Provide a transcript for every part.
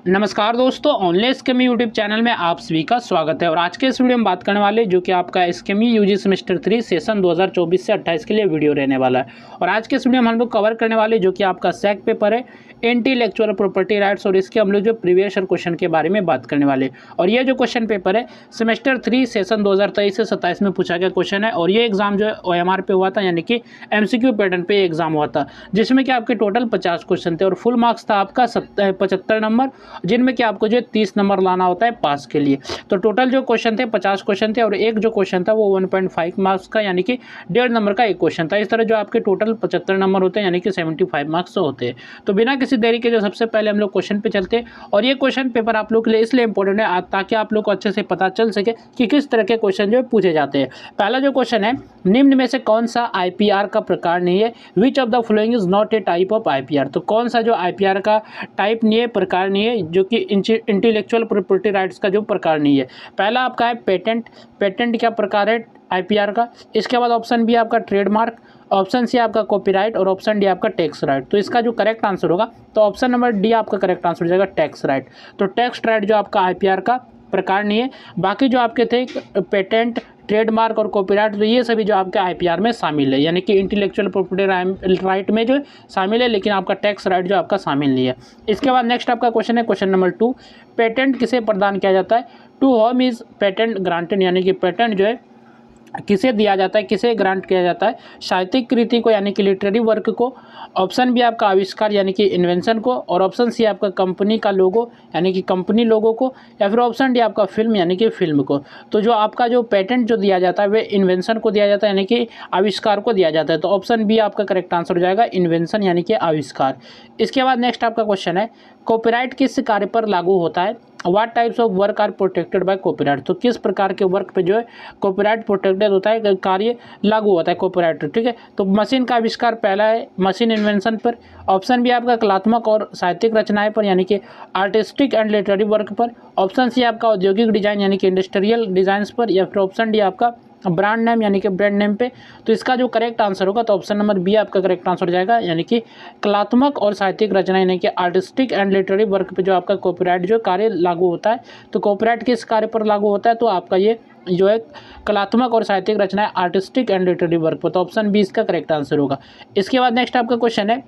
नमस्कार दोस्तों, online स्कीमी YouTube channel में आप सभी का स्वागत है। और आज के इस वीडियो में बात करने वाले जो कि आपका स्कीमी यूजी सेमेस्टर 3 सेशन 2024 से 28 के लिए वीडियो रहने वाला है। और आज के इस वीडियो में हम लोग कवर करने वाले जो कि आपका सैक पेपर है इंटेलेक्चुअल प्रॉपर्टी राइट्स, और इसके हम लोग जो प्रीवियस ईयर क्वेश्चन के बारे में बात करने वाले। और ये जो क्वेश्चन पेपर है सेमेस्टर 3 सेशन 2023 से 27 में पूछा गया क्वेश्चन है। और ये एग्जाम जो है OMR पे हुआ था, यानी कि MCQ पैटर्न पे एग्जाम हुआ था, जिसमें कि आपके टोटल 50 क्वेश्चन थे और फुल मार्क्स था आपका 75 नंबर, जिनमें कि आपको जो 30 नंबर लाना होता है पास के लिए। तो टोटल जो क्वेश्चन थे 50 क्वेश्चन थे, और एक जो क्वेश्चन था वो 1.5 मार्क्स का, यानी कि 1.5 नंबर का एक क्वेश्चन था। इस तरह जो आपके टोटल 75 नंबर होते हैं, यानी कि 75 मार्क्स होते हैं। तो बिना किसी देरी के जो सबसे पहले हम लोग क्वेश्चन पे चलते हैं। और ये क्वेश्चन पेपर आप लोग के लिए इसलिए इंपॉर्टेंट है ताकि आप लोग को अच्छे से पता चल सके कि किस तरह के क्वेश्चन जो पूछे जाते हैं। पहला जो क्वेश्चन है, निम्न में से कौन सा IPR का प्रकार नहीं है? Which of the following is not a type of IPR? तो कौन सा जो IPR का टाइप नहीं है, प्रकार नहीं है, जो कि इंटेलेक्चुअल प्रॉपर्टी राइट्स का जो प्रकार नहीं है? पहला आपका है पेटेंट। पेटेंट क्या प्रकार है IPR का? इसके बाद ऑप्शन बी आपका ट्रेडमार्क, ऑप्शन सी आपका कॉपीराइट, और ऑप्शन डी आपका टैक्स राइट। तो इसका जो करेक्ट आंसर होगा, तो ऑप्शन नंबर डी आपका करेक्ट आंसर हो जाएगा, टैक्स राइट। तो टैक्स राइट जो आपका IPR का प्रकार नहीं है। बाकी जो आपके थे पेटेंट, ट्रेडमार्क और कॉपीराइट, तो ये सभी जो आपके IPR में शामिल है, यानी कि इंटेलेक्चुअल प्रॉपर्टी राइट में जो शामिल है, लेकिन आपका टैक्स राइट जो आपका शामिल नहीं है। इसके बाद नेक्स्ट आपका क्वेश्चन है क्वेश्चन नंबर 2, पेटेंट किसे प्रदान किया जाता है? To whom is patent granted, यानी कि पेटेंट जो है किसे दिया जाता है, किसे ग्रांट किया जाता है? साहित्यिक कृति को, यानी कि लिटरेरी वर्क को। ऑप्शन बी आपका आविष्कार, यानी कि इन्वेंशन को। और ऑप्शन सी आपका कंपनी का लोगो, यानी कि कंपनी लोगो को। या फिर ऑप्शन डी आपका फिल्म, यानी कि फिल्म को। तो जो आपका जो पेटेंट जो दिया जाता है वह इन्वेंशन को दिया जाता है, यानी कि आविष्कार को दिया जाता है। तो ऑप्शन बी आपका करेक्ट आंसर हो जाएगा, इन्वेंशन यानी कि आविष्कार। इसके बाद नेक्स्ट आपका क्वेश्चन है, कॉपीराइट किस कार्य पर लागू होता है? What types of work are protected by copyright? तो किस प्रकार के वर्क पे जो है कॉपीराइट प्रोटेक्टेड होता है, कार्य लागू होता है कॉपीराइट, ठीक है? तो मशीन का आविष्कार पहला है, मशीन इन्वेंशन पर। ऑप्शन बी आपका कलात्मक और साहित्यिक रचनाएं पर, यानी कि आर्टिस्टिक एंड लिटरेरी वर्क पर। ऑप्शन सी आपका औद्योगिक डिजाइन, यानी कि इंडस्ट्रियल डिजाइंस पर। या फिर ऑप्शन डी आपका ब्रांड नेम, यानी कि ब्रांड नेम पे। तो इसका जो करेक्ट आंसर होगा, तो ऑप्शन नंबर बी आपका करेक्ट आंसर हो जाएगा, यानी कि कलात्मक और साहित्यिक रचना, यानी कि आर्टिस्टिक एंड लिटरेरी वर्क पे जो आपका कॉपीराइट जो कार्य लागू होता है। तो कॉपीराइट किस कार्य पर लागू होता है? तो आपका ये जो है कलात्मक और साहित्यिक रचना है, आर्टिस्टिक एंड लिटरेरी वर्क पर। तो ऑप्शन बी इसका करेक्ट आंसर होगा। इसके बाद नेक्स्ट आपका क्वेश्चन है,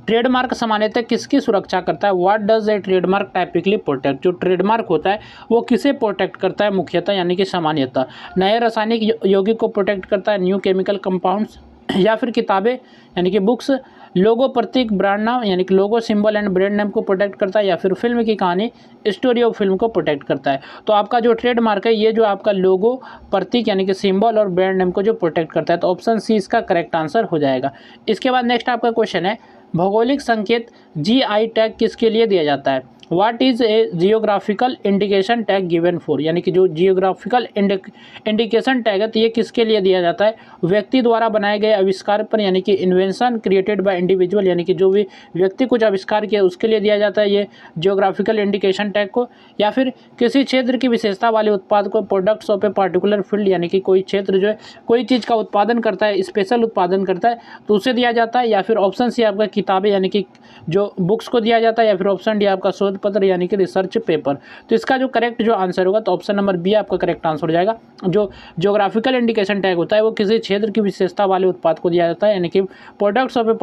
ट्रेडमार्क सामान्यतः किसकी सुरक्षा करता है? What does a trademark typically protect? जो ट्रेडमार्क होता है वो किसे प्रोटेक्ट करता है मुख्यतः, यानी कि सामान्यतः? नए रासायनिक यौगिक को प्रोटेक्ट करता है, न्यू केमिकल कंपाउंड्स, या फिर किताबें यानी कि बुक्स, लोगो प्रतीक ब्रांड नाम यानी कि लोगो सिंबल एंड ब्रांड नेम को प्रोटेक्ट करता है, या फिर फिल्म की कहानी स्टोरी ऑफ फिल्म को प्रोटेक्ट करता है? तो आपका जो ट्रेडमार्क है ये जो आपका लोगो प्रतीक यानी कि सिंबल और ब्रांड नेम को जो प्रोटेक्ट करता है। तो ऑप्शन सी इसका करेक्ट आंसर हो जाएगा। इसके बाद नेक्स्ट आपका क्वेश्चन है, भौगोलिक संकेत GI टैग किसके लिए दिया जाता है? What is a geographical indication tag given for? यानी कि जो जियोग्राफिकल इंडिकेशन टैग है, तो ये किसके लिए दिया जाता है? व्यक्ति द्वारा बनाए गए आविष्कार पर, यानी कि इन्वेंशन क्रिएटेड बाय इंडिविजुअल, यानी कि जो भी व्यक्ति कुछ आविष्कार किया उसके लिए दिया जाता है ये जियोग्राफिकल इंडिकेशन टैग को। या फिर किसी क्षेत्र की विशेषता वाले उत्पाद को, products of a particular field, यानी कि कोई क्षेत्र जो है कोई चीज़ का उत्पादन करता है, स्पेशल उत्पादन करता है, तो उसे दिया जाता है। या फिर ऑप्शन सी आपका किताबें, यानी कि जो बुक्स को दिया जाता है। या फिर ऑप्शन डी आपका शोध पत्र, यानी कि रिसर्च पेपर। तो इसका जो करेक्ट जो आंसर होगा, तो ऑप्शन नंबर बी आपका करेक्ट आंसर हो जाएगा। जो जियोग्राफिकल इंडिकेशन टैग होता है वो किसी क्षेत्र की विशेषता वाले उत्पाद को दिया जाता है, यानी कि products of a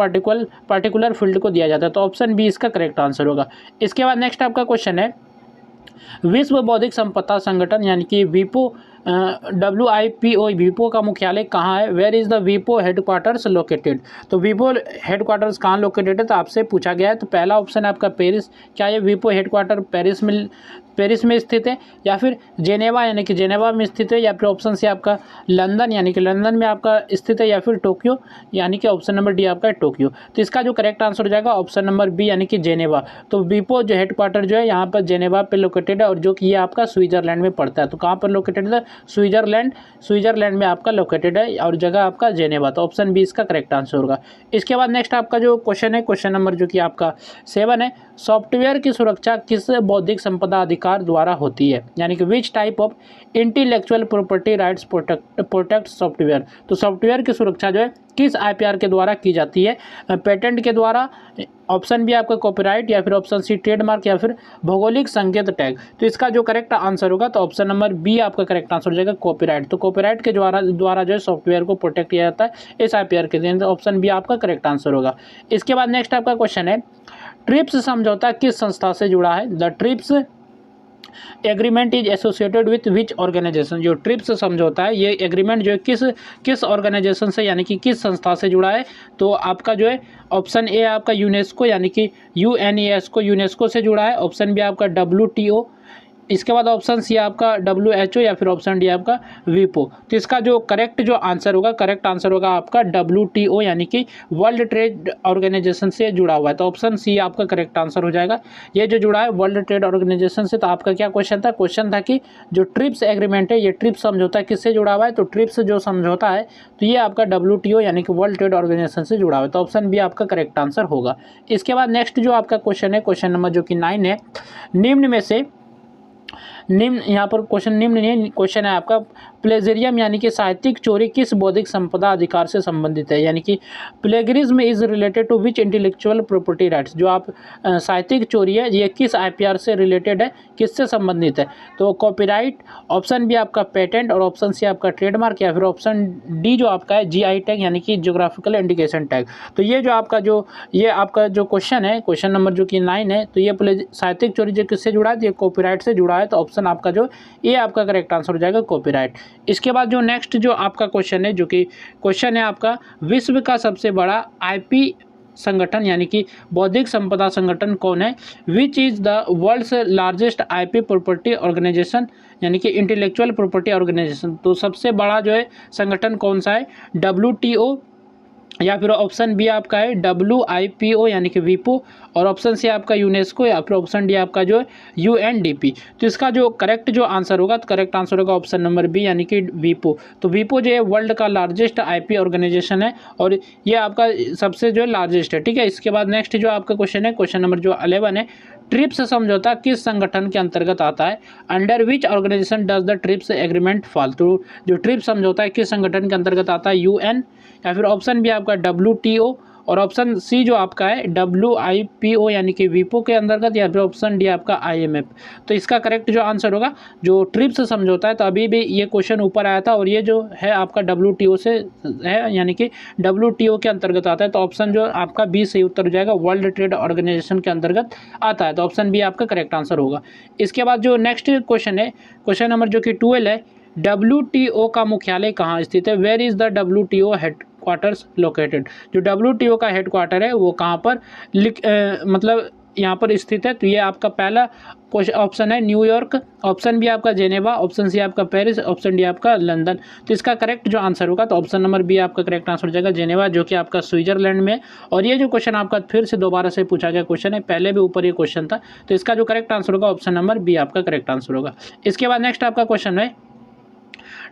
particular field को दिया जाता है। तो ऑप्शन बी इसका करेक्ट आंसर होगा। इसके बाद नेक्स्ट आपका क्वेश्चन है, विश्व बौद्धिक संपदा संगठन यानी कि WIPO WIPO WIPO का मुख्यालय कहाँ है? Where is the WIPO headquarters located? तो WIPO हेडक्वार्टर्स कहाँ लोकेटेड है, तो आपसे पूछा गया है। तो पहला ऑप्शन है आपका पेरिस। क्या ये WIPO हेडक्वार्टर पेरिस में स्थित है? या फिर जेनेवा यानी कि जेनेवा में स्थित है? या फिर ऑप्शन सी आपका लंदन यानी कि लंदन में आपका स्थित है? या फिर टोक्यो यानी कि ऑप्शन नंबर डी आपका टोक्यो? तो इसका जो करेक्ट आंसर हो जाएगा ऑप्शन नंबर बी यानी कि जेनेवा। तो WIPO जो हेडक्वार्टर जो है यहाँ पर जेनेवा पे लोकेटेड है, और जो कि ये आपका स्विट्जरलैंड में पड़ता है। तो कहाँ पर लोकेटेड है? स्विट्जरलैंड में आपका लोकेटेड है, और जगह आपका जेनेवा। तो ऑप्शन बी इसका करेक्ट आंसर होगा। इसके बाद नेक्स्ट आपका जो क्वेश्चन है क्वेश्चन नंबर जो कि आपका 7 है, सॉफ्टवेयर की सुरक्षा किस बौद्धिक संपदा अधिकार द्वारा होती है? यानी कि which type of intellectual property rights protect software? तो सॉफ्टवेयर की सुरक्षा जो है किस आईपीआर के द्वारा की जाती है? पेटेंट के द्वारा, ऑप्शन बी आपका कॉपीराइट, या फिर ऑप्शन सी ट्रेडमार्क, या फिर भौगोलिक संकेत टैग। तो इसका जो करेक्ट आंसर होगा तो ऑप्शन नंबर बी आपका करेक्ट आंसर हो जाएगा, कॉपीराइट। तो कॉपीराइट के द्वारा जो है सॉफ्टवेयर को प्रोटेक्ट किया जाता है इस आईपीआर के जरिए। ऑप्शन बी आपका करेक्ट आंसर होगा। इसके बाद नेक्स्ट आपका क्वेश्चन है, ट्रिप्स समझौता किस संस्था से जुड़ा है? The TRIPS agreement is associated with which organisation? जो ट्रिप्स समझौता है, ये एग्रीमेंट जो है किस ऑर्गेनाइजेशन से यानी कि किस संस्था से जुड़ा है? तो आपका जो है ऑप्शन ए आपका यूनेस्को यानी कि यूएनएसको, यूनेस्को से जुड़ा है। ऑप्शन बी आपका WTO, इसके बाद ऑप्शन सी आपका WHO, या फिर ऑप्शन डी आपका विपो। तो इसका जो करेक्ट आंसर होगा आपका WTO यानी कि वर्ल्ड ट्रेड ऑर्गेनाइजेशन से जुड़ा हुआ है। तो ऑप्शन सी आपका करेक्ट आंसर हो जाएगा। ये जो जुड़ा है वर्ल्ड ट्रेड ऑर्गेनाइजेशन से। तो आपका क्या क्वेश्चन था कि जो ट्रिप्स एग्रीमेंट है, ये ट्रिप्स समझौता किससे जुड़ा हुआ है? तो ट्रिप्स जो समझौता है तो ये आपका WTO यानी कि वर्ल्ड ट्रेड ऑर्गेनाइजेशन से जुड़ा हुआ है। तो ऑप्शन बी आपका करेक्ट आंसर होगा। इसके बाद नेक्स्ट जो आपका क्वेश्चन है, क्वेश्चन नंबर जो कि 9 है, यहाँ पर क्वेश्चन निम्न नहीं, क्वेश्चन है आपका प्लेजरियम यानी कि साहित्यिक चोरी किस बौद्धिक संपदा अधिकार से संबंधित है? यानी कि plagiarism is related to which intellectual property rights? जो आप साहित्यिक चोरी है, ये किस आईपीआर से रिलेटेड है, किससे संबंधित है? तो कॉपीराइट, ऑप्शन बी आपका पेटेंट, और ऑप्शन सी आपका ट्रेडमार्क, या फिर ऑप्शन डी जो आपका है GI टैग यानी कि ज्योग्राफिकल इंडिकेशन टैग। तो ये आपका जो क्वेश्चन है, क्वेश्चन नंबर जो कि 9 है, तो ये साहित्यिक चोरी जो किससे जुड़ा है? ये कॉपीराइट से जुड़ा है। तो ऑप्शन आपका जो ये आपका करेक्ट आंसर हो जाएगा, कॉपीराइट। इसके बाद जो नेक्स्ट जो आपका क्वेश्चन है, जो कि क्वेश्चन है आपका, विश्व का सबसे बड़ा IP संगठन यानी कि बौद्धिक संपदा संगठन कौन है? Which is the world's largest IP property organisation यानी कि इंटेलेक्चुअल प्रॉपर्टी ऑर्गेनाइजेशन। तो सबसे बड़ा जो है संगठन कौन सा है? WTO, या फिर ऑप्शन बी आपका है WIPO यानी कि विपो, और ऑप्शन सी आपका यूनेस्को, या फिर ऑप्शन डी आपका जो है UNDP। तो इसका जो करेक्ट आंसर होगा, तो करेक्ट आंसर होगा ऑप्शन नंबर बी यानी कि विपो। तो विपो जो है वर्ल्ड का लार्जेस्ट IP ऑर्गेनाइजेशन है, और ये आपका सबसे जो है लार्जेस्ट है। ठीक है। इसके बाद नेक्स्ट जो आपका क्वेश्चन है, क्वेश्चन नंबर जो 11 है, ट्रिप्स समझौता किस संगठन के अंतर्गत आता है? Under which organisation does the TRIPS agreement fall? तो जो ट्रिप्स समझौता है किस संगठन के अंतर्गत आता है? UN, या फिर ऑप्शन बी आपका WTO, और ऑप्शन सी जो आपका है WIPO यानी कि विपो के अंतर्गत, या फिर ऑप्शन डी आपका IMF। तो इसका करेक्ट जो आंसर होगा जो ट्रिप्स समझौता है, तो अभी भी ये क्वेश्चन ऊपर आया था, और ये जो है आपका WTO से है यानी कि WTO के अंतर्गत आता है। तो ऑप्शन जो आपका बी सही उत्तर हो जाएगा, वर्ल्ड ट्रेड ऑर्गेनाइजेशन के अंतर्गत आता है। तो ऑप्शन बी आपका करेक्ट आंसर होगा। इसके बाद जो नेक्स्ट क्वेश्चन है, क्वेश्चन नंबर जो कि 12 है, WTO का मुख्यालय कहाँ स्थित है? Where is the WTO headquarters located? जो WTO का हेडक्वार्टर है वो कहाँ पर मतलब यहाँ पर स्थित है? तो ये आपका पहला ऑप्शन है न्यूयॉर्क, ऑप्शन बी आपका जेनेवा, ऑप्शन सी आपका पेरिस, ऑप्शन डी आपका लंदन। तो इसका करेक्ट जो आंसर होगा, तो ऑप्शन नंबर बी आपका करेक्ट आंसर हो जाएगा, जेनेवा, जो कि आपका स्विट्जरलैंड में। और ये जो क्वेश्चन आपका फिर से दोबारा से पूछा गया क्वेश्चन है, पहले भी ऊपर ये क्वेश्चन था। तो इसका जो करेक्ट आंसर होगा, ऑप्शन नंबर बी आपका करेक्ट आंसर होगा। इसके बाद नेक्स्ट आपका क्वेश्चन है,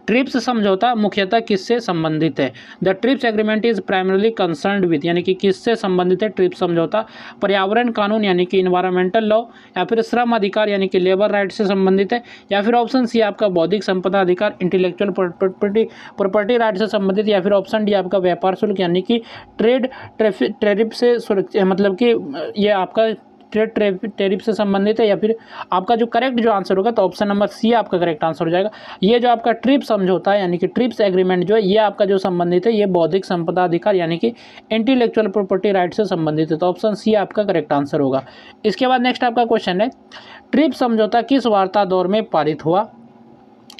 ट्रिप्स समझौता मुख्यतः किससे संबंधित है? The TRIPS agreement is primarily concerned with, यानी कि किससे संबंधित है ट्रिप्स समझौता? पर्यावरण कानून यानी कि इन्वायरमेंटल लॉ, या फिर श्रम अधिकार यानी कि लेबर राइट से संबंधित है, या फिर ऑप्शन सी आपका बौद्धिक संपदा अधिकार इंटेलेक्चुअल प्रॉपर्टी राइट से संबंधित, या फिर ऑप्शन डी आपका व्यापार शुल्क यानी कि टैरिफ से सुरक्षा, मतलब कि ये आपका ट्रेड टैरिफ से संबंधित है। या फिर आपका जो करेक्ट जो आंसर होगा, तो ऑप्शन नंबर सी आपका करेक्ट आंसर हो जाएगा। ये जो आपका ट्रिप्स समझौता है यानी कि ट्रिप्स एग्रीमेंट जो है, ये आपका जो संबंधित है, ये बौद्धिक संपदा अधिकार यानी कि इंटेलेक्चुअल प्रॉपर्टी राइट से संबंधित है। तो ऑप्शन सी आपका करेक्ट आंसर होगा। इसके बाद नेक्स्ट आपका क्वेश्चन है, ट्रिप्स समझौता किस वार्ता दौर में पारित हुआ?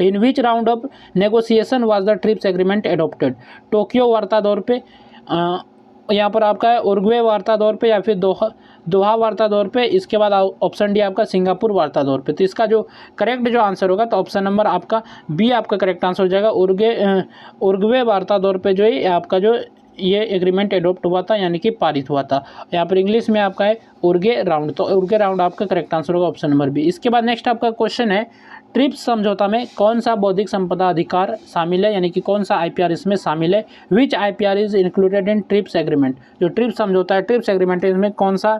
In which round of negotiation was the TRIPS agreement adopted? Tokyo वार्ता दौर पे, यहाँ पर आपका है उरुग्वे वार्ता दौर पे, या फिर दोहा वार्ता दौर पे। इसके बाद ऑप्शन डी आपका सिंगापुर वार्ता दौर पे। तो इसका जो करेक्ट जो आंसर होगा, तो ऑप्शन नंबर आपका बी आपका करेक्ट आंसर हो जाएगा, उरुग्वे वार्ता दौर पे जो है आपका जो ये एग्रीमेंट एडोप्ट हुआ था यानी कि पारित हुआ था। यहाँ पर इंग्लिश में आपका है उरुग्वे राउंड, तो उरुग्वे राउंड आपका करेक्ट आंसर होगा, ऑप्शन नंबर बी। इसके बाद नेक्स्ट आपका क्वेश्चन है, ट्रिप्स समझौता में कौन सा बौद्धिक संपदा अधिकार शामिल है, यानी कि कौन सा IPR इसमें शामिल है? विच IPR is included in trips agreement? जो ट्रिप्स समझौता है, ट्रिप्स एग्रीमेंट इसमें कौन सा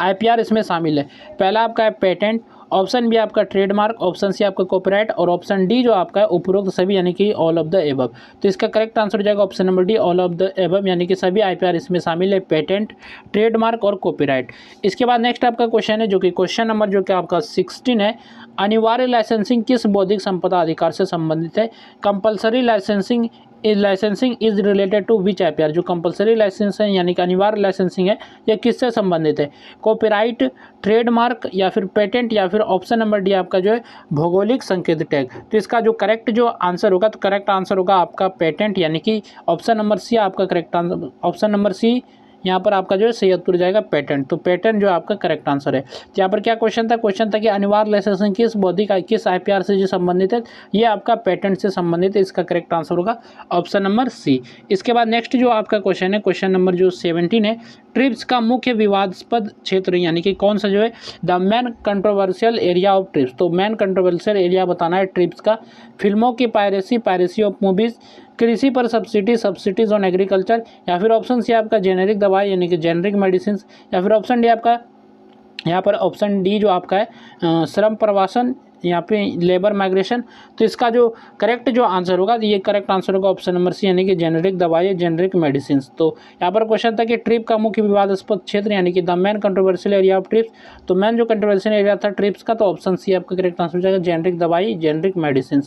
IPR इसमें शामिल है? पहला आपका है पेटेंट, ऑप्शन बी आपका ट्रेडमार्क, ऑप्शन सी आपका कॉपीराइट और ऑप्शन डी जो आपका है उपरोक्त सभी यानी कि ऑल ऑफ द एबव। तो इसका करेक्ट आंसर हो जाएगा option number D all of the above, यानी कि सभी आईपीआर इसमें शामिल है, पेटेंट, ट्रेडमार्क और कॉपीराइट। इसके बाद नेक्स्ट आपका क्वेश्चन है जो कि क्वेश्चन नंबर जो कि आपका 16 है, अनिवार्य लाइसेंसिंग किस बौद्धिक संपदा अधिकार से संबंधित है? Compulsory licensing is related to which IPR? जो कंपल्सरी लाइसेंस है यानी कि अनिवार्य लाइसेंसिंग है, यह किससे संबंधित है? कॉपीराइट, ट्रेडमार्क या फिर पेटेंट या फिर ऑप्शन नंबर डी आपका जो है भौगोलिक संकेत टैग। तो इसका जो करेक्ट जो आंसर होगा, तो करेक्ट आंसर होगा आपका पेटेंट, यानी कि ऑप्शन नंबर सी आपका correct answer, option number C यहाँ पर आपका जो है सही उत्तर जाएगा पेटेंट। तो पेटेंट जो आपका करेक्ट आंसर है। तो यहाँ पर क्या क्वेश्चन था? क्वेश्चन था कि अनिवार्य लाइसेंसिंग किस आईपीआर से जो संबंधित है? ये आपका पेटेंट से संबंधित है। इसका करेक्ट आंसर होगा ऑप्शन नंबर सी। इसके बाद नेक्स्ट जो आपका क्वेश्चन है, क्वेश्चन नंबर जो 17 है, ट्रिप्स का मुख्य विवादास्पद क्षेत्र यानी कि कौन सा जो है? The man controversial area of trips. तो मैन कंट्रोवर्शियल एरिया बताना है ट्रिप्स का। फिल्मों की पायरेसी ऑफ मूवीज, कृषि पर सब्सिडीज ऑन एग्रीकल्चर, या फिर ऑप्शन सी आपका जेनेरिक दवाई यानी कि जेनेरिक मेडिसिन, या फिर ऑप्शन डी आपका यहाँ पर ऑप्शन डी जो आपका है श्रम प्रवासन, यहाँ पे लेबर माइग्रेशन। तो इसका जो करेक्ट जो आंसर होगा, ये करेक्ट आंसर होगा ऑप्शन नंबर सी, यानी कि जेनेरिक दवाई, जेनेरिक मेडिसिन। तो यहाँ पर क्वेश्चन था कि ट्रिप का मुख्य विवादास्पद क्षेत्र यानी कि the man controversial area of trips. तो मैन जो कंट्रोवर्शियल एरिया था ट्रिप्स का, तो ऑप्शन सी आपका करेक्ट आंसर हो जाएगा जेनेरिक दवाई, जेनेरिक मेडिसिन।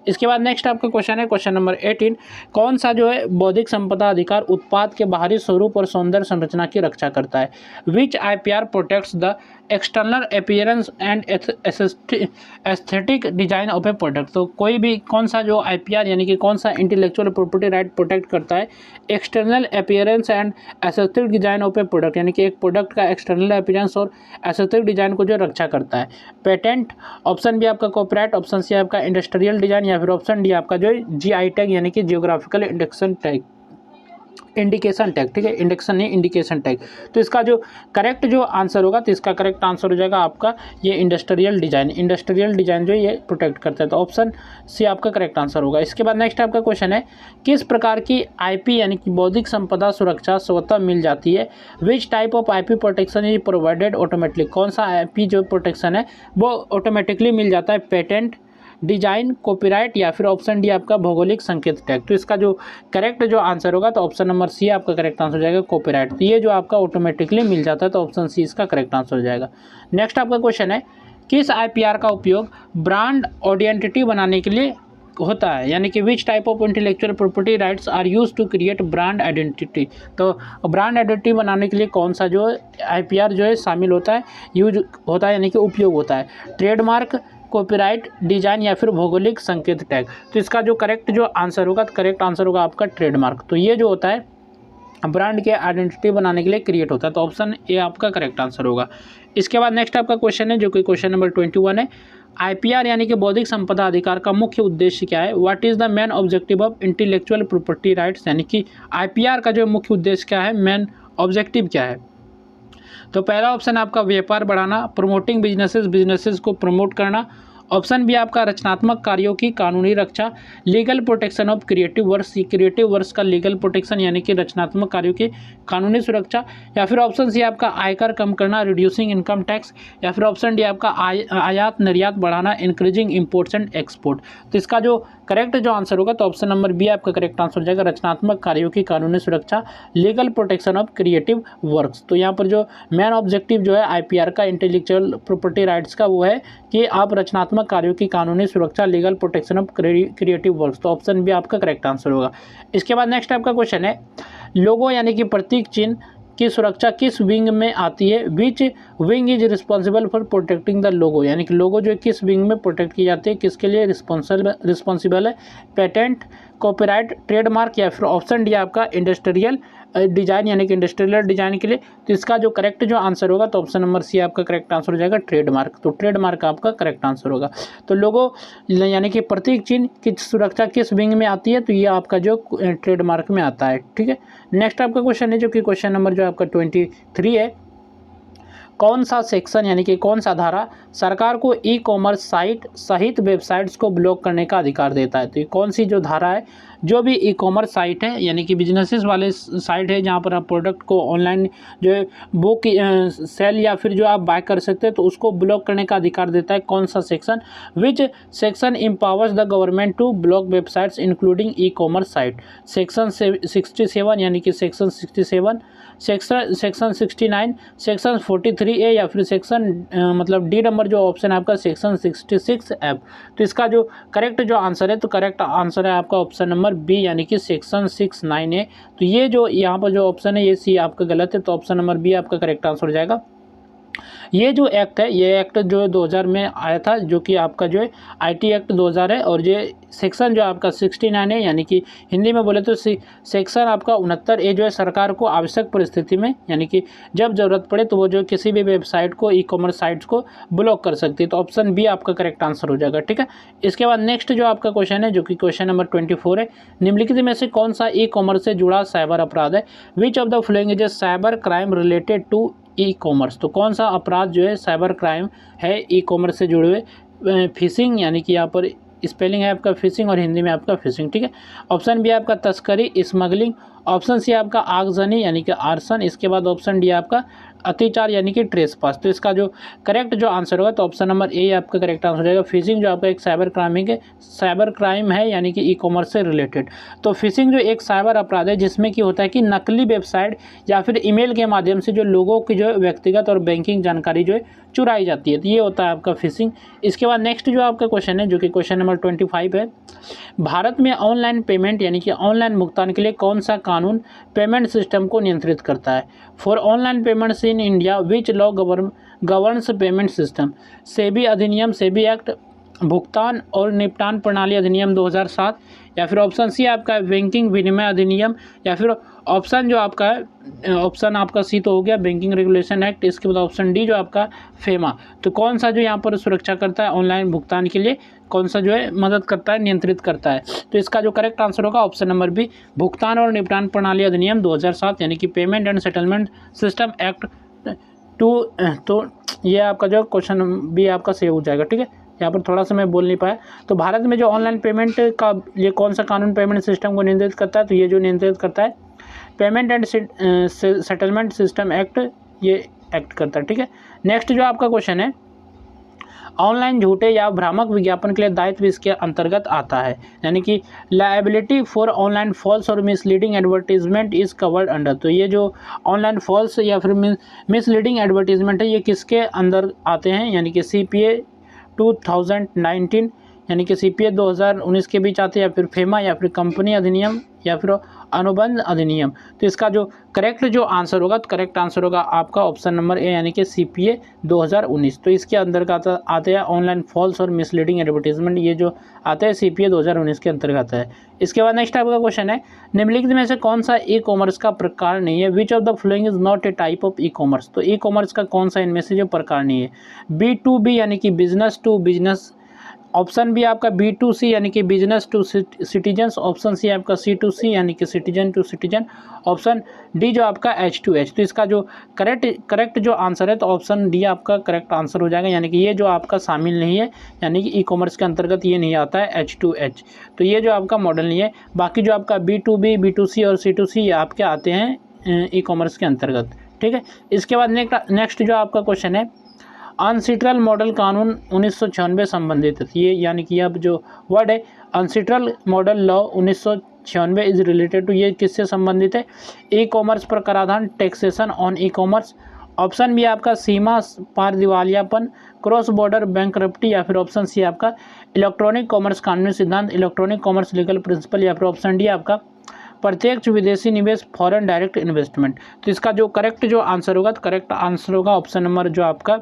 इसके बाद नेक्स्ट आपका क्वेश्चन है क्वेश्चन नंबर 18, कौन सा जो है बौद्धिक संपदा अधिकार उत्पाद के बाहरी स्वरूप और सौंदर्य संरचना की रक्षा करता है? Which IPR protects the external appearance and aesthetic design of a product. तो कोई भी कौन सा जो आईपीआर यानी कि कौन सा इंटेलेक्चुअल प्रॉपर्टी राइट प्रोटेक्ट करता है external appearance and aesthetic design of a product, यानी कि एक प्रोडक्ट का एक्सटर्नल अपीयरेंस और एस्थेटिक डिजाइन को जो रक्षा करता है? पेटेंट, ऑप्शन बी आपका कॉपीराइट, ऑप्शन सी आपका इंडस्ट्रियल डिजाइन, या फिर ऑप्शन डी आपका जो जीआई टैग यानी कि geographical indication tag, indication tag. ठीक है, इंडिकेशन नहीं, इंडिकेशन टैग। तो इसका जो करेक्ट जो आंसर होगा, तो इसका करेक्ट आंसर हो जाएगा आपका ये इंडस्ट्रियल डिजाइन। इंडस्ट्रियल डिजाइन जो ये प्रोटेक्ट करता है, तो ऑप्शन सी आपका करेक्ट आंसर होगा। इसके बाद नेक्स्ट आपका क्वेश्चन है, किस प्रकार की आईपी यानी कि बौद्धिक संपदा सुरक्षा स्वतः मिल जाती है? विच type of IP protection is provided automatically? कौन सा आईपी जो प्रोटेक्शन है वो ऑटोमेटिकली मिल जाता है? पेटेंट, डिजाइन, कॉपीराइट या फिर ऑप्शन डी आपका भौगोलिक संकेत टैग। तो इसका जो करेक्ट जो आंसर होगा, तो ऑप्शन नंबर सी आपका करेक्ट आंसर हो जाएगा कॉपीराइट। तो ये जो आपका ऑटोमेटिकली मिल जाता है, तो ऑप्शन सी इसका करेक्ट आंसर हो जाएगा। नेक्स्ट आपका क्वेश्चन है, किस आईपीआर का उपयोग ब्रांड आइडेंटिटी बनाने के लिए होता है? यानी कि which type of intellectual property rights are use to create brand identity. तो ब्रांड आइडेंटिटी बनाने के लिए कौन सा जो आईपीआर जो है शामिल होता है, यूज होता है यानी कि उपयोग होता है? ट्रेडमार्क, कॉपीराइट, डिजाइन या फिर भौगोलिक संकेत टैग। तो इसका जो करेक्ट जो आंसर होगा, तो करेक्ट आंसर होगा आपका ट्रेडमार्क। तो ये जो होता है ब्रांड के आइडेंटिटी बनाने के लिए क्रिएट होता है, तो ऑप्शन ए आपका करेक्ट आंसर होगा। इसके बाद नेक्स्ट आपका क्वेश्चन है जो कि क्वेश्चन नंबर 21 है, आईपीआर यानी कि बौद्धिक संपदा अधिकार का मुख्य उद्देश्य क्या है? What is the main objective of intellectual property rights? यानी कि आईपीआर का जो मुख्य उद्देश्य क्या है, मेन ऑब्जेक्टिव क्या है? तो पहला ऑप्शन आपका व्यापार बढ़ाना, प्रमोटिंग बिजनेसेस को प्रमोट करना। ऑप्शन बी आपका रचनात्मक कार्यों की कानूनी रक्षा, legal protection of creative works का लीगल प्रोटेक्शन यानी कि रचनात्मक कार्यों की कानूनी सुरक्षा, या फिर ऑप्शन सी आपका आयकर कम करना, रिड्यूसिंग इनकम टैक्स, या फिर ऑप्शन डी आपका आयात निर्यात बढ़ाना, इंक्रीजिंग इंपोर्ट्स एंड एक्सपोर्ट। तो इसका जो करेक्ट जो आंसर होगा, तो ऑप्शन नंबर बी आपका करेक्ट आंसर हो जाएगा रचनात्मक कार्यों की कानूनी सुरक्षा, legal protection of creative works. तो यहाँ पर जो मेन ऑब्जेक्टिव जो है आईपीआर का इंटेलेक्चुअल प्रॉपर्टी राइट्स का, वो है कि आप रचनात्मक कार्यों की कानूनी सुरक्षा, legal protection of creative works. तो ऑप्शन बी आपका करेक्ट आंसर होगा। इसके बाद नेक्स्ट आपका क्वेश्चन है, लोगो यानी कि प्रतीक चिन्ह की सुरक्षा किस विंग में आती है? Which wing is responsible for protecting the logo, यानी कि लोगो जो किस विंग में प्रोटेक्ट की जाती है, किसके लिए रिस्पॉन्सिबल है? पेटेंट, कॉपीराइट, ट्रेडमार्क या फिर ऑप्शन डी आपका इंडस्ट्रियल डिजाइन यानी कि इंडस्ट्रियल डिजाइन के लिए। तो इसका जो करेक्ट जो आंसर होगा, तो ऑप्शन नंबर सी आपका करेक्ट आंसर हो जाएगा ट्रेडमार्क। तो ट्रेडमार्क आपका करेक्ट आंसर होगा। तो लोगो यानी कि प्रतीक चिन्ह की सुरक्षा किस विंग में आती है? तो ये आपका जो ट्रेडमार्क में आता है। ठीक है, नेक्स्ट आपका क्वेश्चन है जो कि क्वेश्चन नंबर जो आपका 23 है, कौन सा सेक्शन यानी कि कौन सा धारा सरकार को ई कॉमर्स साइट सहित वेबसाइट्स को ब्लॉक करने का अधिकार देता है। तो ये कौन सी जो धारा है, जो भी ई कॉमर्स साइट है यानी कि बिजनेसेस वाले साइट है जहाँ पर आप प्रोडक्ट को ऑनलाइन जो है बुक सेल या फिर जो आप बाय कर सकते हैं, तो उसको ब्लॉक करने का अधिकार देता है कौन सा section. Which section empowers the government to block websites including e commerce site. Section 67 यानी कि सेक्शन 67, सेक्शन 69, सेक्शन 43A या फिर सेक्शन मतलब डी नंबर जो ऑप्शन है आपका सेक्शन 66F। तो इसका जो करेक्ट जो आंसर है, तो करेक्ट आंसर है आपका ऑप्शन नंबर बी यानी कि सेक्शन 69A। तो ये जो यहाँ पर जो ऑप्शन है ये सी आपका गलत है, तो ऑप्शन नंबर बी आपका करेक्ट आंसर हो जाएगा। ये जो एक्ट है, ये एक्ट जो 2000 में आया था, जो कि आपका जो है IT एक्ट 2000 है, और ये सेक्शन जो आपका 69 है यानी कि हिंदी में बोले तो सेक्शन आपका 69A जो है सरकार को आवश्यक परिस्थिति में यानी कि जब ज़रूरत पड़े तो वो जो किसी भी वेबसाइट को ई कॉमर्स साइट्स को ब्लॉक कर सकती है। तो ऑप्शन बी आपका करेक्ट आंसर हो जाएगा। ठीक है, इसके बाद नेक्स्ट जो आपका क्वेश्चन है, जो कि क्वेश्चन नंबर 24 है, निम्नलिखित में से कौन सा ई कॉमर्स से जुड़ा साइबर अपराध है। Which of the following is a cyber crime related to e commerce. तो कौन सा अपराध जो है साइबर क्राइम है ई कॉमर्स से जुड़े हुए। फिशिंग यानी कि यहाँ पर स्पेलिंग है आपका फिशिंग और हिंदी में आपका फिशिंग। ठीक है, ऑप्शन बी आपका तस्करी स्मगलिंग, ऑप्शन सी आपका आगजनी यानी कि आर्सन, इसके बाद ऑप्शन डी आपका अत्याचार यानी कि ट्रेसपास। तो इसका जो करेक्ट जो आंसर होगा, तो ऑप्शन नंबर ए आपका करेक्ट आंसर हो जाएगा। फिशिंग जो आपका एक साइबर क्राइम है यानी कि ई कॉमर्स से रिलेटेड। तो फिशिंग जो एक साइबर अपराध है जिसमें कि होता है कि नकली वेबसाइट या फिर ईमेल के माध्यम से जो लोगों की जो व्यक्तिगत और बैंकिंग जानकारी जो है चुराई जाती है, तो ये होता है आपका फिशिंग। इसके बाद नेक्स्ट जो आपका क्वेश्चन है, जो कि क्वेश्चन नंबर 25 है, भारत में ऑनलाइन पेमेंट यानी कि ऑनलाइन भुगतान के लिए कौन सा कानून पेमेंट सिस्टम को नियंत्रित करता है। For online payments in India which law governs payment system. SEBI अधिनियम, सेबी एक्ट, भुगतान और निपटान प्रणाली अधिनियम 2007, या फिर ऑप्शन सी आपका बैंकिंग विनिमय अधिनियम, या फिर ऑप्शन जो आपका है ऑप्शन आपका सी तो हो गया बैंकिंग रेगुलेशन एक्ट, इसके बाद ऑप्शन डी जो आपका फेमा। तो कौन सा जो यहाँ पर सुरक्षा करता है ऑनलाइन भुगतान के लिए, कौन सा जो है मदद करता है, नियंत्रित करता है। तो इसका जो करेक्ट आंसर होगा ऑप्शन नंबर बी भुगतान और निपटान प्रणाली अधिनियम 2007 यानी कि payment and settlement system act 2। तो ये आपका जो क्वेश्चन बी आपका सेव हो जाएगा। ठीक है, यहाँ पर थोड़ा सा मैं बोल नहीं पाया। तो भारत में जो ऑनलाइन पेमेंट का ये कौन सा कानून पेमेंट सिस्टम को नियंत्रित करता है, तो ये जो नियंत्रित करता है payment and settlement system act, ये एक्ट करता है। ठीक है, नेक्स्ट जो आपका क्वेश्चन है, ऑनलाइन झूठे या भ्रामक विज्ञापन के लिए दायित्व इसके अंतर्गत आता है, यानी कि लायबिलिटी फॉर ऑनलाइन फॉल्स और misleading advertisement is covered under. तो ये जो ऑनलाइन फॉल्स या फिर मिसलीडिंग एडवर्टीजमेंट है, ये किसके अंदर आते हैं, यानी कि CPA 2019 यानी कि CPA 2019 के बीच आते हैं, या फिर फेमा, या फिर कंपनी अधिनियम, या फिर अनुबंध अधिनियम। तो इसका जो करेक्ट जो आंसर होगा, तो करेक्ट आंसर होगा आपका ऑप्शन नंबर ए यानी कि CPA 2019। तो इसके अंतर्गत आते हैं ऑनलाइन फॉल्स और मिसलीडिंग एडवर्टीजमेंट, ये जो आते हैं CPA 2019 के अंतर्गत है। इसके बाद नेक्स्ट आपका क्वेश्चन है, निम्नलिखित में से कौन सा ई कॉमर्स का प्रकार नहीं है। Which of the following is not a type of E commerce. तो ई कॉमर्स का कौन सा इनमें से जो प्रकार नहीं है। B2B यानी कि business to business, option B आपका B2C यानी कि business to citizens, option C आपका C2C यानी कि citizen to citizen, option D जो आपका H2H। तो इसका जो करेक्ट जो आंसर है, तो ऑप्शन डी आपका करेक्ट आंसर हो जाएगा, यानी कि ये जो आपका शामिल नहीं है, यानी कि ई कॉमर्स के अंतर्गत ये नहीं आता है H2H। तो ये जो आपका मॉडल नहीं है। बाकी जो आपका B2B, B2C और C2C ये आपके आते हैं ई कॉमर्स के अंतर्गत। ठीक है, इसके बाद नेक्स्ट जो आपका क्वेश्चन है, अनसिट्रल मॉडल कानून 1996 संबंधित है। ये यानी कि अब जो वर्ड है UNCITRAL model law 1996 is related to, ये किससे संबंधित है। ई कॉमर्स पर कराधान, taxation on e commerce, option B आपका सीमा पार दिवालियापन, क्रॉस बॉर्डर बैंकरप्टी, या फिर ऑप्शन सी आपका इलेक्ट्रॉनिक कॉमर्स कानूनी सिद्धांत, इलेक्ट्रॉनिक कॉमर्स लीगल प्रिंसिपल, या फिर ऑप्शन डी आपका प्रत्यक्ष विदेशी निवेश, फॉरेन डायरेक्ट इन्वेस्टमेंट। तो इसका जो करेक्ट जो आंसर होगा, तो करेक्ट आंसर होगा ऑप्शन नंबर जो आपका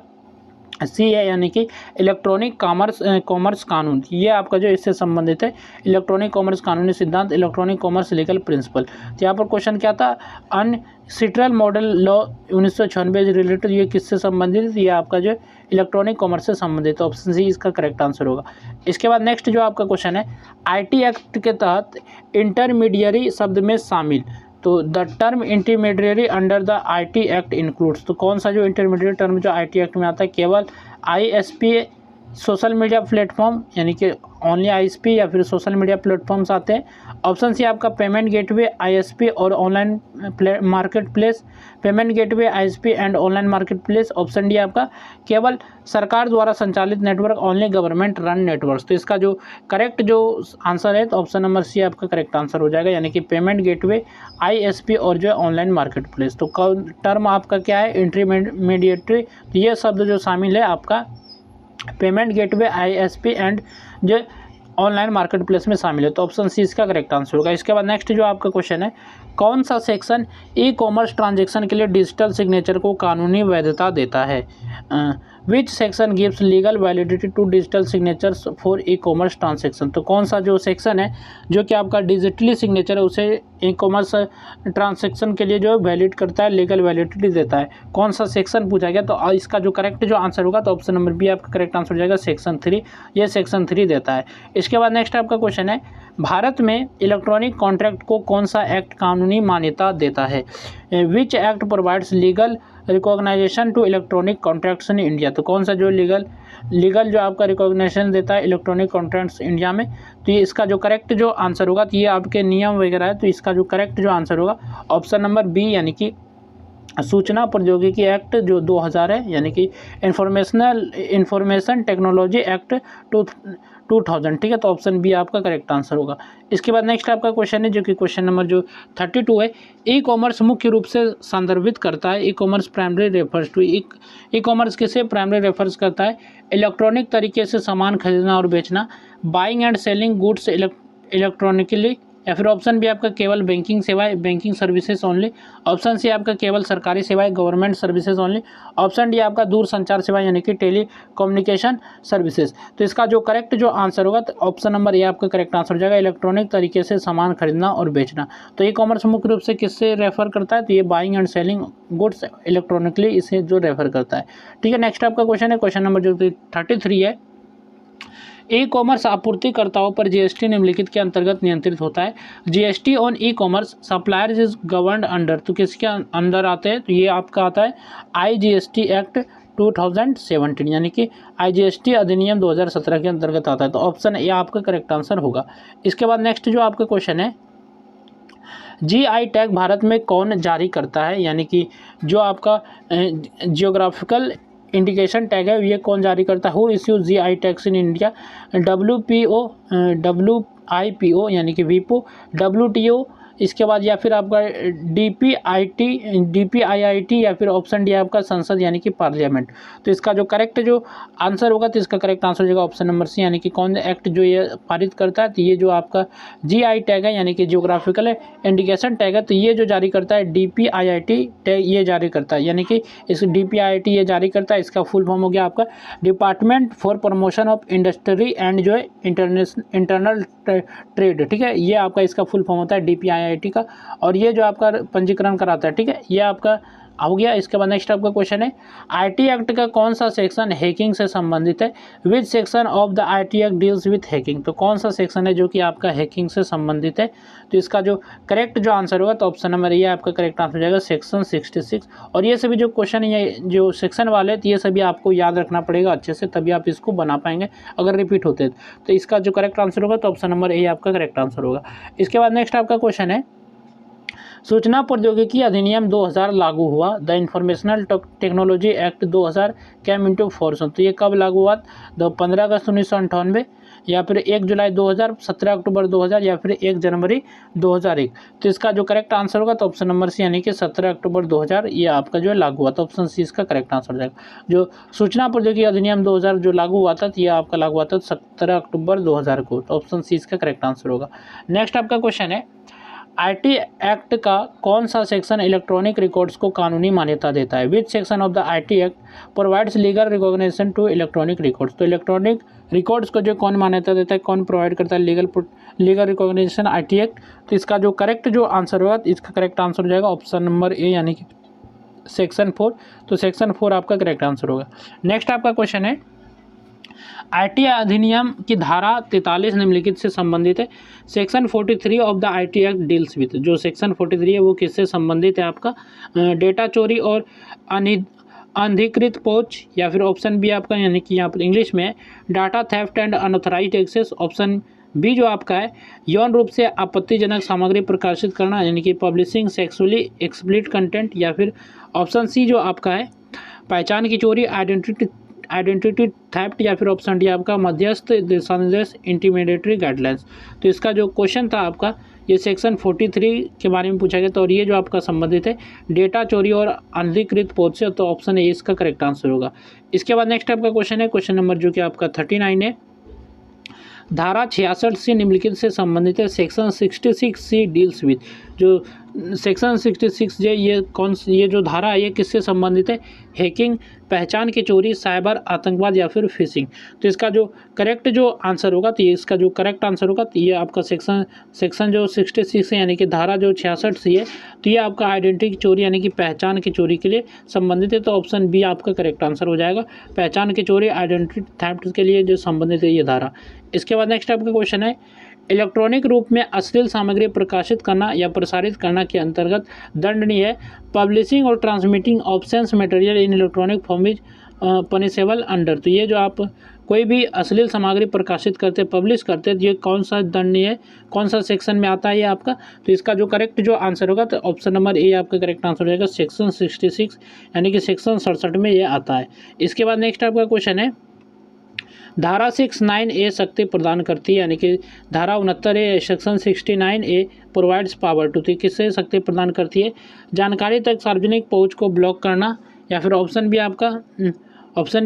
सी है, यानी कि इलेक्ट्रॉनिक कॉमर्स कानून। ये आपका जो इससे संबंधित है, इलेक्ट्रॉनिक कॉमर्स कानूनी सिद्धांत, इलेक्ट्रॉनिक कॉमर्स लीगल प्रिंसिपल। तो यहाँ पर क्वेश्चन क्या था, अनसिट्रल मॉडल लॉ 1996 रिलेटेड, ये किससे संबंधित है, ये आपका जो इलेक्ट्रॉनिक कॉमर्स से संबंधित, ऑप्शन सी इसका करेक्ट आंसर होगा। इसके बाद नेक्स्ट जो आपका क्वेश्चन है, IT एक्ट के तहत इंटरमीडियरी शब्द में शामिल। तो the term intermediary under the IT act includes, तो कौन सा जो इंटरमीडिएट टर्म जो आईटी एक्ट में आता है, केवल आईएसपी सोशल मीडिया प्लेटफॉर्म यानी कि ओनली आईएसपी या फिर सोशल मीडिया प्लेटफॉर्म्स आते हैं। ऑप्शन सी आपका पेमेंट गेटवे आईएसपी और online market place, payment gateway ISP and online market place. Option D आपका केवल सरकार द्वारा संचालित network, only government run network. तो इसका जो करेक्ट जो आंसर है तो ऑप्शन नंबर सी आपका करेक्ट आंसर हो जाएगा, यानी कि पेमेंट गेटवे आईएसपी और जो है ऑनलाइन मार्केट प्लेस। तो टर्म आपका क्या है, इंटरमीडिएटरी, तो ये शब्द जो शामिल है आपका पेमेंट गेटवे आईएसपी एंड जो ऑनलाइन मार्केट प्लेस में शामिल है। तो ऑप्शन सी इसका करेक्ट आंसर होगा। इसके बाद नेक्स्ट जो आपका क्वेश्चन है, कौन सा सेक्शन ई कॉमर्स ट्रांजैक्शन के लिए डिजिटल सिग्नेचर को कानूनी वैधता देता है? Which section gives legal validity to digital signatures for e commerce transaction? तो कौन सा जो सेक्शन है जो कि आपका डिजिटली सिग्नेचर है उसे ई कॉमर्स ट्रांजैक्शन के लिए जो वैलिड करता है, लीगल वैलिडिटी देता है, कौन सा सेक्शन पूछा गया? तो इसका जो करेक्ट जो आंसर होगा तो ऑप्शन नंबर बी आपका करेक्ट आंसर हो जाएगा, सेक्शन 3। ये सेक्शन 3 देता है। इसके बाद नेक्स्ट आपका क्वेश्चन है, भारत में इलेक्ट्रॉनिक कॉन्ट्रैक्ट को कौन सा एक्ट कानूनी मान्यता देता है? Which act provides legal recognization to electronic contracts in India? तो कौन सा जो लीगल जो आपका रिकॉग्निशन देता है इलेक्ट्रॉनिक कॉन्ट्रैक्ट्स इंडिया में? तो ये इसका जो करेक्ट जो आंसर होगा, तो ये आपके नियम वगैरह है, तो इसका जो करेक्ट जो आंसर होगा ऑप्शन नंबर बी, यानी कि सूचना प्रौद्योगिकी एक्ट जो 2000 है, यानी कि इंफॉर्मेशन टेक्नोलॉजी एक्ट 2000, ठीक है। तो ऑप्शन बी आपका करेक्ट आंसर होगा। इसके बाद नेक्स्ट आपका क्वेश्चन है जो कि क्वेश्चन नंबर जो 32 है, ई कॉमर्स मुख्य रूप से संदर्भित करता है, e commerce primary refers to, e commerce किसे प्राइमरी रेफर्स करता है? इलेक्ट्रॉनिक तरीके से सामान खरीदना और बेचना, buying and selling goods electronically, या फिर ऑप्शन बी आपका केवल बैंकिंग सेवाएं, banking services only. Option C आपका केवल सरकारी सेवाएं, government services only. Option D आपका दूर संचार सेवाएं यानी कि टेली कम्युनिकेशन सर्विसेज। तो इसका जो करेक्ट जो आंसर होगा तो ऑप्शन नंबर ए आपका करेक्ट आंसर हो जाएगा, इलेक्ट्रॉनिक तरीके से सामान खरीदना और बेचना। तो ई कॉमर्स मुख्य रूप से किससे रेफर करता है? तो ये buying and selling goods electronically इसे जो रेफर करता है, ठीक है। नेक्स्ट आपका क्वेश्चन है, क्वेश्चन नंबर जो 33 है, ई कॉमर्स आपूर्तिकर्ताओं पर जीएसटी निम्नलिखित के अंतर्गत नियंत्रित होता है? GST on e commerce suppliers is governed under, तो किसके अंदर आते हैं? तो ये आपका आता है आईजीएसटी एक्ट 2017, यानी कि आईजीएसटी अधिनियम 2017 के अंतर्गत आता है। तो ऑप्शन ए आपका करेक्ट आंसर होगा। इसके बाद नेक्स्ट जो आपका क्वेश्चन है, जीआई टैग भारत में कौन जारी करता है? यानी कि जो आपका जियोग्राफिकल इंडिकेशन टैग है ये कौन जारी करता है? Who issues GI tags in India? WIPO यानी कि वीपो, WTO, इसके बाद या फिर आपका DPIIT या फिर ऑप्शन डी आपका संसद यानी कि पार्लियामेंट। तो इसका जो करेक्ट जो आंसर होगा तो इसका करेक्ट आंसर हो जाएगा ऑप्शन नंबर सी, यानी कि कौन एक्ट जो ये पारित करता है? तो ये जो आपका जीआई टैग है यानी कि जियोग्राफिकल इंडिकेशन टैग है, तो ये जो जारी करता है DPIIT टैग ये जारी करता है, यानी कि इस DPIIT ये जारी करता है। इसका फुल फॉर्म हो गया आपका department for promotion of industry and जो है इंटरनल ट्रेड, ठीक है। ये आपका इसका फुल फॉर्म होता है DPIIT का, और ये जो आपका पंजीकरण कराता है, ठीक है। ये आपका हो गया। इसके बाद नेक्स्ट आपका क्वेश्चन है, आईटी एक्ट का कौन सा सेक्शन हैकिंग से संबंधित है? Which section of the IT act deals with hacking? तो कौन सा सेक्शन है जो कि आपका हैकिंग से संबंधित है? तो इसका जो करेक्ट जो आंसर होगा तो ऑप्शन नंबर ये आपका करेक्ट आंसर हो जाएगा सेक्शन 66। और ये सभी जो क्वेश्चन ये जो सेक्शन वाले तो ये सभी आपको याद रखना पड़ेगा अच्छे से, तभी आप इसको बना पाएंगे अगर रिपीट होते। तो इसका जो करेक्ट आंसर होगा तो ऑप्शन नंबर ए आपका करेक्ट आंसर होगा। इसके बाद नेक्स्ट आपका क्वेश्चन है, सूचना प्रौद्योगिकी अधिनियम 2000 लागू हुआ, the informational technology act 2000 came into force. तो ये कब लागू हुआ? 15 अगस्त 1998, या फिर 1 जुलाई 2000, 17 अक्टूबर 2000, या फिर 1 जनवरी 2001। तो इसका जो करेक्ट आंसर होगा तो ऑप्शन नंबर सी, यानी कि 17 अक्टूबर 2000 ये आपका जो है लागू हुआ। तो ऑप्शन सी इसका करेक्ट आंसर हो जाएगा। जो सूचना प्रौद्योगिकी अधिनियम 2000 जो लागू हुआ था, तो ये आपका लागू हुआ था 17 अक्टूबर 2000 को। तो ऑप्शन सी इसका करेक्ट आंसर होगा। नेक्स्ट आपका क्वेश्चन है, आईटी एक्ट का कौन सा सेक्शन इलेक्ट्रॉनिक रिकॉर्ड्स को कानूनी मान्यता देता है? Which section of the IT act provides legal recognition to electronic records? तो इलेक्ट्रॉनिक रिकॉर्ड्स को जो कौन मान्यता देता है, कौन प्रोवाइड करता है लीगल रिकॉग्निशन? IT act. तो इसका जो करेक्ट जो आंसर होगा इसका करेक्ट आंसर हो जाएगा ऑप्शन नंबर ए, यानी कि सेक्शन 4। तो सेक्शन 4 आपका करेक्ट आंसर होगा। नेक्स्ट आपका क्वेश्चन है, आईटी अधिनियम की धारा 43 निम्नलिखित से संबंधित है। Section 43 of the IT act deals with, जो सेक्शन 43 है वो किससे संबंधित है आपका, डेटा चोरी और अनधिकृत पहुंच, या फिर ऑप्शन बी आपका यानी कि यहाँ पर इंग्लिश में data theft and unauthorised access, option B जो आपका है यौन रूप से आपत्तिजनक सामग्री प्रकाशित करना यानी कि पब्लिशिंग सेक्सुअली एक्सप्लिसिट कंटेंट, या फिर ऑप्शन सी जो आपका है पहचान की चोरी आइडेंटिटी थेफ्ट, या फिर ऑप्शन डी आपका मध्यस्थ दिशा निर्देश इंटीमिडेटरी गाइडलाइंस। तो इसका जो क्वेश्चन था आपका ये सेक्शन 43 के बारे में पूछा गया था और ये जो आपका संबंधित है डेटा चोरी और अनधिकृत पहुंच से, तो ऑप्शन ए इसका करेक्ट आंसर होगा। इसके बाद नेक्स्ट आपका क्वेश्चन है क्वेश्चन नंबर जो कि आपका 39 है। धारा 66 से निम्नलिखित से संबंधित है। सेक्शन 66 सी डील्स विद, जो सेक्शन 66 ये जो धारा है ये किससे संबंधित है, हैकिंग, पहचान की चोरी, साइबर आतंकवाद या फिर फिशिंग। तो इसका जो करेक्ट जो आंसर होगा, तो ये इसका जो करेक्ट आंसर होगा तो ये आपका सेक्शन जो 66 है यानी कि धारा जो 66 सी है, तो ये आपका आइडेंटिटी की चोरी यानी कि पहचान की चोरी के लिए संबंधित है। तो ऑप्शन बी आपका करेक्ट आंसर हो जाएगा, पहचान की चोरी आइडेंटिटी थेफ्ट के लिए जो संबंधित है ये धारा। इसके बाद नेक्स्ट आपका क्वेश्चन है इलेक्ट्रॉनिक रूप में अश्लील सामग्री प्रकाशित करना या प्रसारित करना के अंतर्गत दंडनीय है। पब्लिशिंग और transmitting absence material in electronic form is punishable under. तो ये जो आप कोई भी अश्लील सामग्री प्रकाशित करते पब्लिश करते तो ये कौन सा दंडनीय है, कौन सा सेक्शन में आता है ये आपका। तो इसका जो करेक्ट जो आंसर होगा तो ऑप्शन नंबर ए आपका करेक्ट आंसर हो जाएगा, सेक्शन 66 यानी कि सेक्शन 67 में ये आता है। इसके बाद नेक्स्ट आपका क्वेश्चन है धारा 69A शक्ति प्रदान करती है यानी कि धारा 69A section 69A provides power to, किससे शक्ति प्रदान करती है, जानकारी तक सार्वजनिक पहुंच को ब्लॉक करना, या फिर ऑप्शन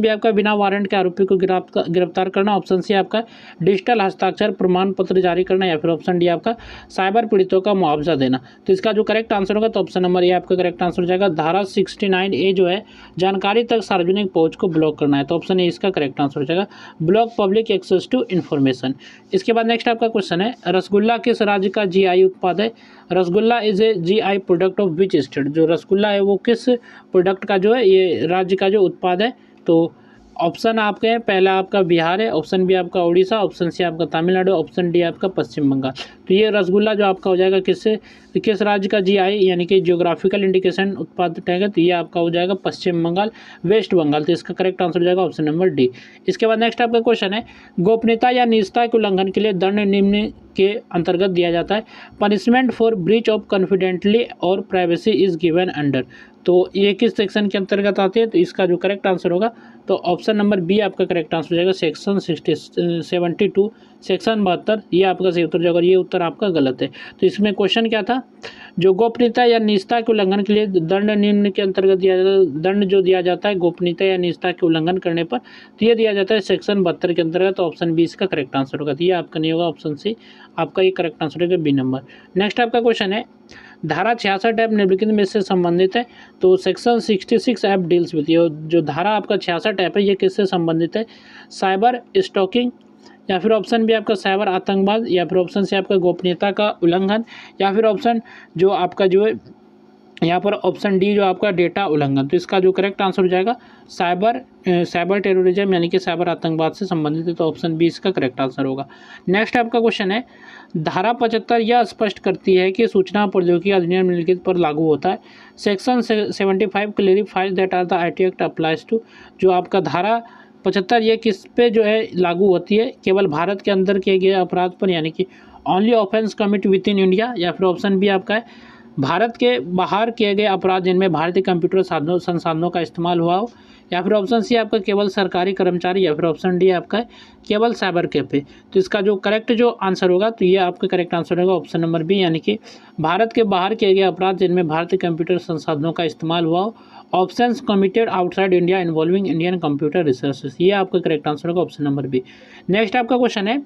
बी आपका बिना वारंट के आरोपी को गिरफ्तार करना, ऑप्शन सी आपका डिजिटल हस्ताक्षर प्रमाण पत्र जारी करना, या फिर ऑप्शन डी आपका साइबर पीड़ितों का मुआवजा देना। तो इसका जो करेक्ट आंसर होगा तो ऑप्शन नंबर ए आपका करेक्ट आंसर हो जाएगा। धारा 69A जो है जानकारी तक सार्वजनिक पहुंच को ब्लॉक करना है, तो ऑप्शन ए इसका करेक्ट आंसर हो जाएगा, block public access to information. इसके बाद नेक्स्ट आपका क्वेश्चन है रसगुल्ला किस राज्य का GI उत्पाद है। Rasgulla is a GI product of which state, जो रसगुल्ला है वो किस प्रोडक्ट का जो है ये राज्य का जो उत्पाद है। तो ऑप्शन आपके हैं पहला आपका बिहार है, ऑप्शन बी आपका उड़ीसा, ऑप्शन सी आपका तमिलनाडु, ऑप्शन डी आपका पश्चिम बंगाल। तो ये रसगुल्ला जो आपका हो जाएगा किस राज्य का GI यानी कि जियोग्राफिकल इंडिकेशन उत्पाद टैग है, तो ये आपका हो जाएगा पश्चिम बंगाल, वेस्ट बंगाल। तो इसका करेक्ट आंसर हो जाएगा ऑप्शन नंबर डी। इसके बाद नेक्स्ट आपका क्वेश्चन है गोपनीयता या निजता के उल्लंघन के लिए दंड निम्न के अंतर्गत दिया जाता है। Punishment for breach of confidently और प्राइवेसी इज गिवन अंडर। तो ये किस सेक्शन के अंतर्गत आते हैं, तो इसका जो करेक्ट आंसर होगा तो ऑप्शन नंबर बी आपका करेक्ट आंसर हो जाएगा, सेक्शन 72 सेक्शन 72 ये आपका सही उत्तर जाएगा, ये उत्तर आपका गलत है। तो इसमें क्वेश्चन क्या था, जो गोपनीयता या निजता के उल्लंघन के लिए दंड निम्न के अंतर्गत दिया जाता है, दंड जो दिया जाता है गोपनीयता या निजता के उल्लंघन करने पर, तो ये दिया जाता है सेक्शन 72 के अंतर्गत। तो ऑप्शन बी इसका करेक्ट आंसर होगा, तो ये आपका नहीं होगा, ऑप्शन सी आपका ये करेक्ट आंसर होगा, बी नंबर। नेक्स्ट आपका क्वेश्चन है धारा 66 ऐप निम्नलिखित में से संबंधित है। तो सेक्शन 66 ऐप डील्स विद, जो धारा आपका 66 ऐप है ये किससे संबंधित है, साइबर स्टॉकिंग, या फिर ऑप्शन बी आपका साइबर आतंकवाद, या फिर ऑप्शन सी आपका गोपनीयता का उल्लंघन, या फिर ऑप्शन जो आपका जो है यहाँ पर ऑप्शन डी जो आपका डेटा उल्लंघन। तो इसका जो करेक्ट आंसर हो जाएगा साइबर टेररिज्म यानी कि साइबर आतंकवाद से संबंधित है, तो ऑप्शन बी इसका करेक्ट आंसर होगा। नेक्स्ट आपका क्वेश्चन है धारा 75 यह स्पष्ट करती है कि सूचना प्रौद्योगिकी अधिनियम निम्नलिखित पर लागू होता है। Section 75 clarifies that are the IT Act applies to, जो आपका धारा 75 ये किस पे जो है लागू होती है, केवल भारत के अंदर किए गए अपराध पर यानी कि only offence commit with in India, या फिर ऑप्शन बी आपका है भारत के बाहर किए गए अपराध जिनमें भारतीय कंप्यूटर संसाधनों का इस्तेमाल हुआ हो, या फिर ऑप्शन सी आपका केवल सरकारी कर्मचारी, या फिर ऑप्शन डी आपका है केवल साइबर कैफे। तो इसका जो करेक्ट जो आंसर होगा तो ये आपका करेक्ट आंसर होगा ऑप्शन नंबर बी, यानी कि भारत के बाहर किए गए अपराध जिनमें भारतीय कंप्यूटर संसाधनों का इस्तेमाल हुआ हो, options committed outside India involving Indian computer resources, ये आपका करेक्ट आंसर होगा ऑप्शन नंबर बी। नेक्स्ट आपका क्वेश्चन है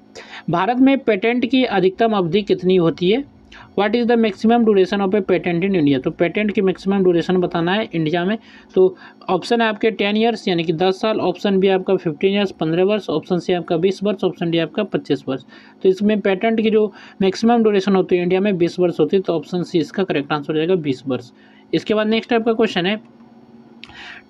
भारत में पेटेंट की अधिकतम अवधि कितनी होती है। What is the maximum duration of A patent in India, तो पेटेंट की मैक्सिमम ड्यूरेशन बताना है इंडिया में। तो ऑप्शन है आपके 10 ईयर्स यानी कि 10 साल, ऑप्शन बी आपका 15 ईयर्स 15 वर्ष, ऑप्शन सी आपका 20 वर्ष, ऑप्शन डी आपका 25 वर्ष। तो इसमें पेटेंट की जो मैक्सिमम ड्यूरेशन होती है इंडिया में 20 वर्ष होती है, तो ऑप्शन सी इसका करेक्ट आंसर हो जाएगा 20 वर्ष। इसके बाद नेक्स्ट आपका क्वेश्चन है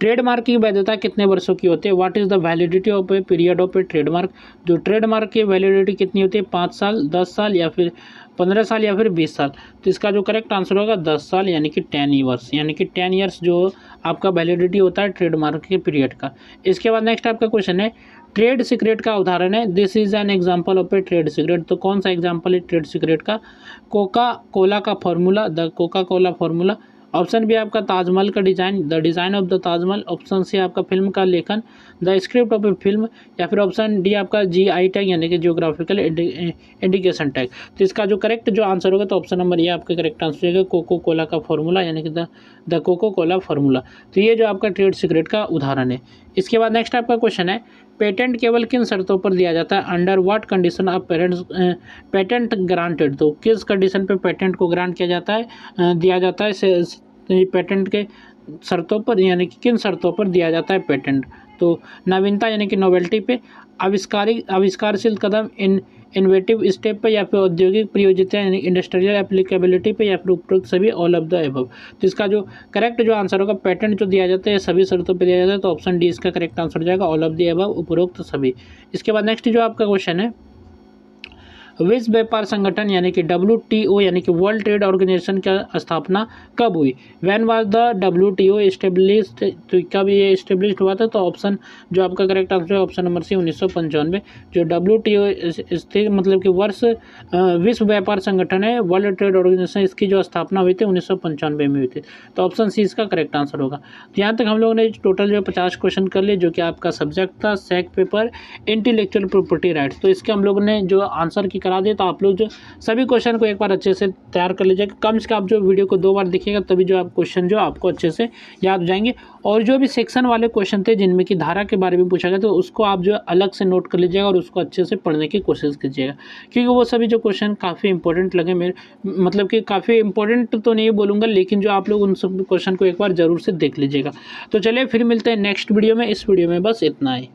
ट्रेडमार्क की वैधता कितने वर्षों की होती है? What is the validity of a period of A trademark? जो ट्रेडमार्क की वैलिडिटी कितनी होती है? 5 साल, 10 साल या फिर 15 साल या फिर 20 साल? तो इसका जो करेक्ट आंसर होगा 10 साल यानी कि 10 ईयर्स, यानी कि 10 ईयर्स जो आपका वैलिडिटी होता है ट्रेडमार्क के पीरियड का। इसके बाद नेक्स्ट आपका क्वेश्चन है, ट्रेड सीक्रेट का उदाहरण है, this is an example of a trade secret. तो कौन सा एग्जाम्पल है ट्रेड सीक्रेट का? कोका कोला का formula, the Coca Cola formula. Option B आपका ताजमहल का design, the design of the Taj Mahal. Option C आपका फिल्म का लेखन, the script of a film. या फिर ऑप्शन डी आपका GI टैग यानी कि जियोग्राफिकल इंडिकेशन टैग। तो इसका जो करेक्ट जो आंसर होगा तो ऑप्शन नंबर ये आपका करेक्ट आंसर होगा, कोको कोला का फॉर्मूला यानी कि द कोको कोला फार्मूला। तो ये जो आपका ट्रेड सीक्रेट का उदाहरण है। इसके बाद नेक्स्ट आपका क्वेश्चन है, पेटेंट केवल किन शर्तों पर दिया जाता है? Under what condition of patent granted? तो किस कंडीशन पे पेटेंट को ग्रांट किया जाता है, दिया जाता है पेटेंट के शर्तों पर, यानी कि किन शर्तों पर दिया जाता है पेटेंट? तो नवीनता यानी कि नोवेल्टी पे, आविष्कारशील कदम इनोवेटिव स्टेप पे, या फिर औद्योगिक प्रयोज्यता यानी इंडस्ट्रियल एप्लीकेबिलिटी पे, या फिर उपरोक्त सभी ऑल ऑफ द एबव। तो इसका जो करेक्ट जो आंसर होगा, पेटेंट जो दिया जाता है सभी शर्तों पे दिया जाता है, तो ऑप्शन डी इसका करेक्ट आंसर हो जाएगा, ऑल ऑफ द एबव, उपरोक्त सभी। इसके बाद नेक्स्ट जो आपका क्वेश्चन है, विश्व व्यापार संगठन यानी कि WTO यानी कि वर्ल्ड ट्रेड ऑर्गेनाइजेशन का स्थापना कब हुई? When was the WTO established? तो कब ये एस्टेब्लिश्ड हुआ था? तो ऑप्शन जो आपका करेक्ट आंसर है ऑप्शन नंबर सी 1995। जो WTO स्थिर मतलब कि वर्ष विश्व व्यापार संगठन है, वर्ल्ड ट्रेड ऑर्गेनाइजेशन, इसकी जो स्थापना हुई थी 1995 में हुई थी। तो ऑप्शन सी इसका करेक्ट आंसर होगा। तो यहाँ तक हम लोगों ने टोटल जो 50 क्वेश्चन कर लिए, जो कि आपका सब्जेक्ट था सेक पेपर इंटेलेक्चुअल प्रॉपर्टी राइट्स। तो इसके हम लोगों ने जो आंसर की करा दिए, तो आप लोग जो सभी क्वेश्चन को एक बार अच्छे से तैयार कर लीजिएगा। कम से कम आप जो वीडियो को 2 बार देखिएगा, तभी जो आप क्वेश्चन जो आपको अच्छे से याद हो जाएंगे। और जो भी सेक्शन वाले क्वेश्चन थे जिनमें कि धारा के बारे में पूछा गया, तो उसको आप जो अलग से नोट कर लीजिएगा और उसको अच्छे से पढ़ने की कोशिश कीजिएगा, क्योंकि वो सभी जो क्वेश्चन काफ़ी इंपॉर्टेंट लगे मेरे, मतलब कि काफ़ी इंपॉर्टेंट तो नहीं बोलूँगा, लेकिन जो आप लोग उन सब क्वेश्चन को एक बार ज़रूर से देख लीजिएगा। तो चलिए फिर मिलते हैं नेक्स्ट वीडियो में। इस वीडियो में बस इतना ही।